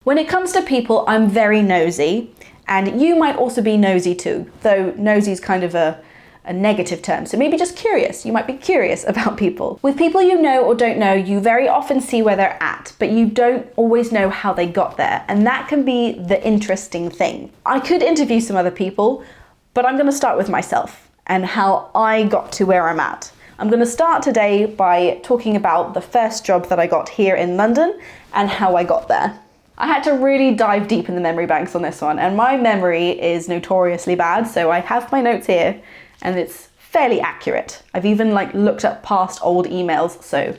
When it comes to people, I'm very nosy, and you might also be nosy too, though nosy is kind of a negative term. So maybe just curious. You might be curious about people. With people you know or don't know, you very often see where they're at, but you don't always know how they got there. And that can be the interesting thing. I could interview some other people, but I'm going to start with myself and how I got to where I'm at. I'm going to start today by talking about the first job that I got here in London and how I got there. I had to really dive deep in the memory banks on this one, and my memory is notoriously bad, so I have my notes here and it's fairly accurate. I've even looked up past old emails, so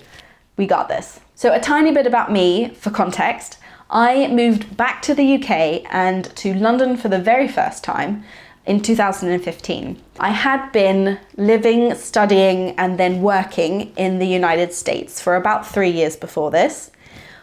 we got this. So a tiny bit about me for context. I moved back to the UK and to London for the very first time in 2015. I had been living, studying, and then working in the United States for about 3 years before this.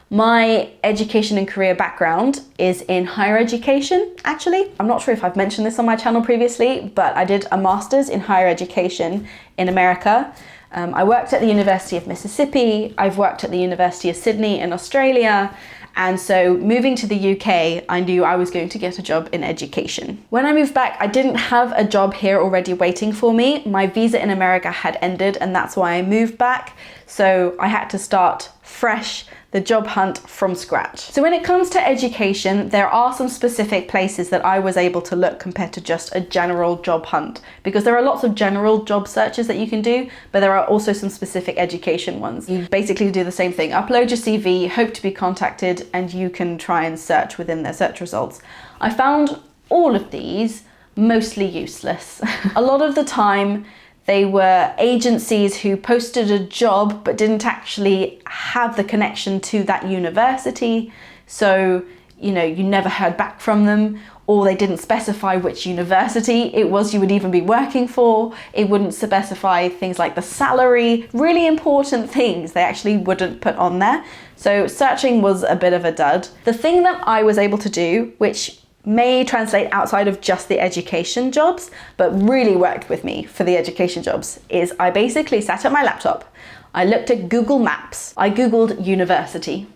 My education and career background is in higher education, actually. I'm not sure if I've mentioned this on my channel previously, but I did a master's in higher education in America. I worked at the University of Mississippi, I've worked at the University of Sydney in Australia, and so moving to the UK, I knew I was going to get a job in education. When I moved back, I didn't have a job here already waiting for me. My visa in America had ended, and that's why I moved back. So I had to start fresh, the job hunt from scratch. So when it comes to education, there are some specific places that I was able to look compared to just a general job hunt, because there are lots of general job searches that you can do, but there are also some specific education ones. You basically do the same thing, upload your CV, hope to be contacted, and you can try and search within their search results. I found all of these mostly useless. A lot of the time, they were agencies who posted a job but didn't actually have the connection to that university. So, you never heard back from them, or they didn't specify which university it was you would even be working for. It wouldn't specify things like the salary, really important things they actually wouldn't put on there. So searching was a bit of a dud. The thing that I was able to do, which may translate outside of just the education jobs, but really worked with me for the education jobs, is I basically sat at my laptop, I looked at Google Maps, I Googled university.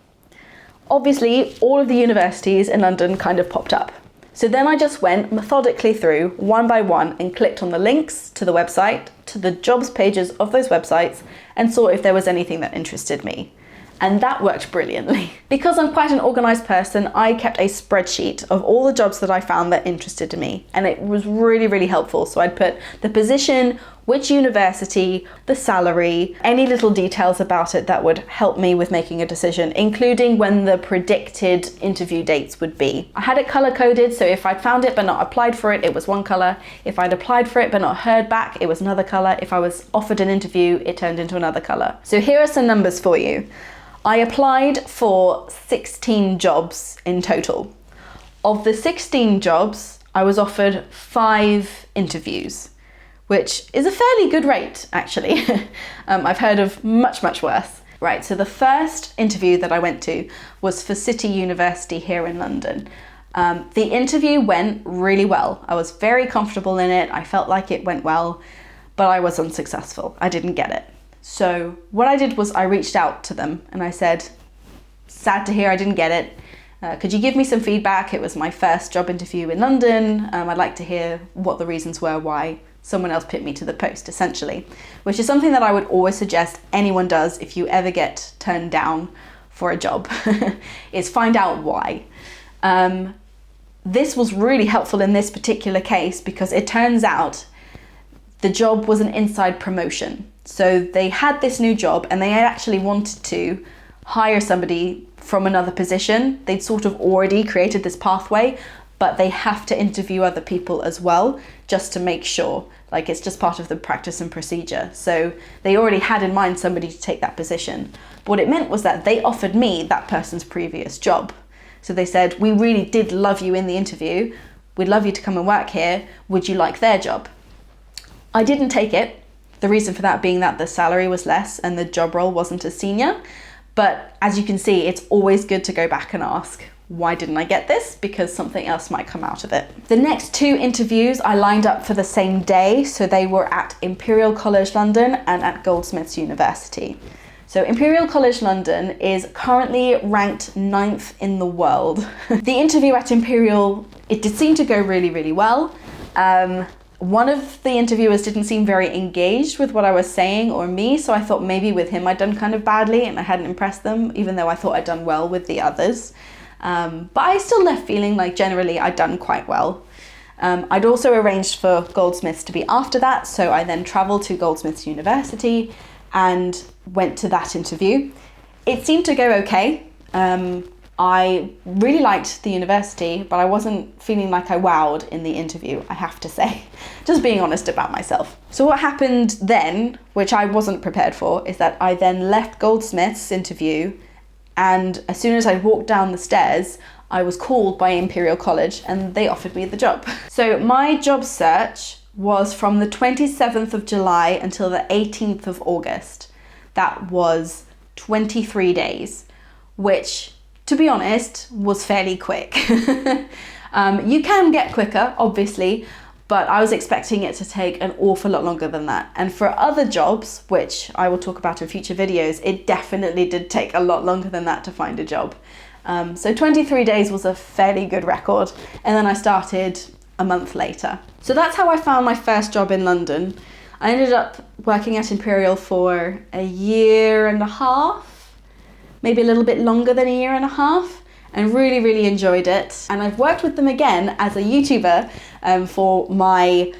Obviously, all of the universities in London kind of popped up. So then I just went methodically through one by one and clicked on the links to the website, to the jobs pages of those websites, and saw if there was anything that interested me. And that worked brilliantly. Because I'm quite an organized person, I kept a spreadsheet of all the jobs that I found that interested me. And it was really, really helpful. So I'd put the position, which university, the salary, any little details about it that would help me with making a decision, including when the predicted interview dates would be. I had it color coded, so if I'd found it but not applied for it, it was one color. If I'd applied for it but not heard back, it was another color. If I was offered an interview, it turned into another color. So here are some numbers for you. I applied for 16 jobs in total. Of the 16 jobs, I was offered 5 interviews, which is a fairly good rate, actually. I've heard of much, much worse. Right, so the first interview that I went to was for City University here in London. The interview went really well. I was very comfortable in it. I felt like it went well, but I was unsuccessful. I didn't get it. So what I did was I reached out to them and I said, sad to hear I didn't get it. Could you give me some feedback? It was my first job interview in London. I'd like to hear what the reasons were why someone else picked me to the post, essentially, which is something that I would always suggest anyone does if you ever get turned down for a job, is find out why. This was really helpful in this particular case because it turns out the job was an inside promotion. So they had this new job and they had actually wanted to hire somebody from another position. They'd sort of already created this pathway, but they have to interview other people as well, just to make sure. Like, it's just part of the practice and procedure. So they already had in mind somebody to take that position. But what it meant was that they offered me that person's previous job. So they said, we really did love you in the interview. We'd love you to come and work here. Would you like their job? I didn't take it. The reason for that being that the salary was less and the job role wasn't as senior. But as you can see, it's always good to go back and ask, why didn't I get this? Because something else might come out of it. The next 2 interviews I lined up for the same day. So they were at Imperial College London and at Goldsmiths University. So Imperial College London is currently ranked 9th in the world. The interview at Imperial, it did seem to go really, really well. One of the interviewers didn't seem very engaged with what I was saying or me, so I thought maybe with him I'd done kind of badly and I hadn't impressed them, even though I thought I'd done well with the others. But I still left feeling like generally I'd done quite well. I'd also arranged for Goldsmiths to be after that, so I then travelled to Goldsmiths University and went to that interview. It seemed to go okay. I really liked the university, but I wasn't feeling like I wowed in the interview, I have to say. Just being honest about myself. So what happened then, which I wasn't prepared for, is that I then left Goldsmiths interview, and as soon as I walked down the stairs, I was called by Imperial College and they offered me the job. So my job search was from the 27th of July until the 18th of August. That was 23 days, which, to be honest, was fairly quick. You can get quicker, obviously, but I was expecting it to take an awful lot longer than that. And for other jobs, which I will talk about in future videos, it definitely did take a lot longer than that to find a job. So 23 days was a fairly good record, and then I started a month later. So that's how I found my first job in London. I ended up working at Imperial for a year and a half, maybe a little bit longer than a year and a half, and really, really enjoyed it. And I've worked with them again as a YouTuber for my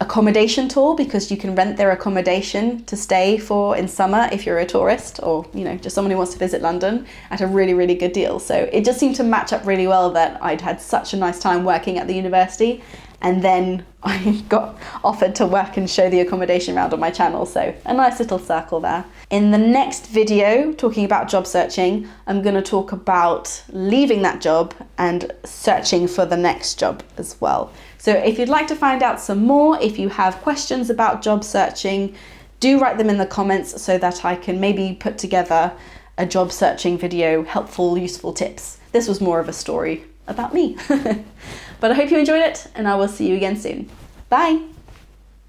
accommodation tour, because you can rent their accommodation to stay for in summer if you're a tourist or, you know, just someone who wants to visit London at a really, really good deal. So it just seemed to match up really well that I'd had such a nice time working at the university, and then I got offered to work and show the accommodation around on my channel, so a nice little circle there. In the next video, talking about job searching, I'm going to talk about leaving that job and searching for the next job as well. So if you'd like to find out some more, if you have questions about job searching, do write them in the comments so that I can maybe put together a job searching video, helpful, useful tips. This was more of a story about me. But I hope you enjoyed it, and I will see you again soon. Bye!